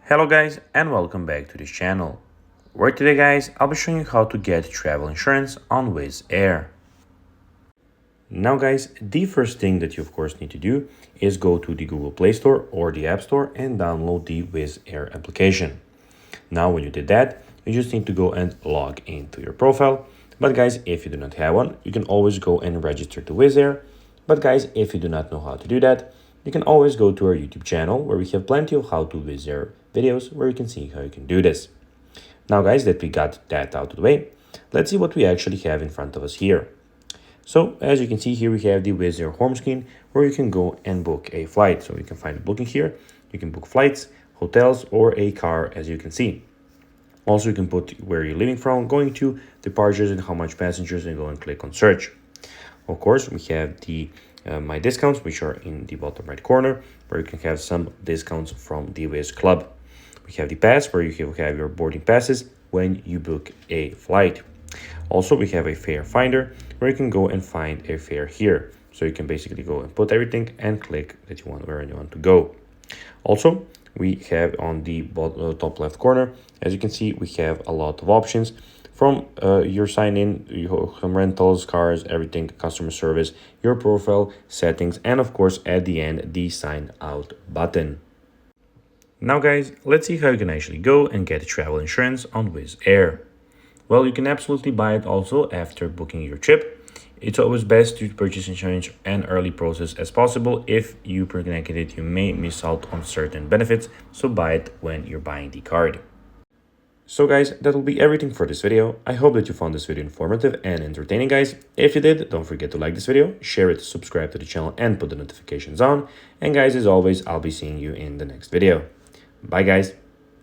Hello guys and welcome back to this channel, where today guys I'll be showing you how to get travel insurance on Wizz Air. Now guys, the first thing that you of course need to do is go to the Google Play Store or the App Store and download the Wizz Air application. Now when you did that, you just need to go and log into your profile. But guys, if you do not have one, you can always go and register to Wizz Air. But guys, if you do not know how to do that, you can always go to our YouTube channel where we have plenty of how to Wizz Air videos where you can see how you can do this. Now guys, that we got that out of the way, let's see what we actually have in front of us here. So as you can see here, we have the Wizz Air home screen where you can go and book a flight. So you can find the booking here. You can book flights, hotels, or a car, as you can see. Also, you can put where you're leaving from, going to, departures, and how much passengers, and go and click on search. Of course, we have the My Discounts, which are in the bottom right corner, where you can have some discounts from the Wizz Club. We have the Pass, where you can have your boarding passes when you book a flight. Also, we have a fare finder, where you can go and find a fare here. So you can basically go and put everything and click that you want where you want to go. Also, we have on the top left corner, as you can see, we have a lot of options from your sign-in, your home rentals, cars, everything, customer service, your profile, settings, and of course, at the end, the sign out button. Now guys, let's see how you can actually go and get travel insurance on Wizz Air. Well, you can absolutely buy it also after booking your trip. It's always best to purchase insurance an early process as possible. If you pre-connect it, you may miss out on certain benefits, so buy it when you're buying the card. So guys, that will be everything for this video. I hope that you found this video informative and entertaining guys. If you did, don't forget to like this video, share it, subscribe to the channel, and put the notifications on. And guys, as always, I'll be seeing you in the next video. Bye guys.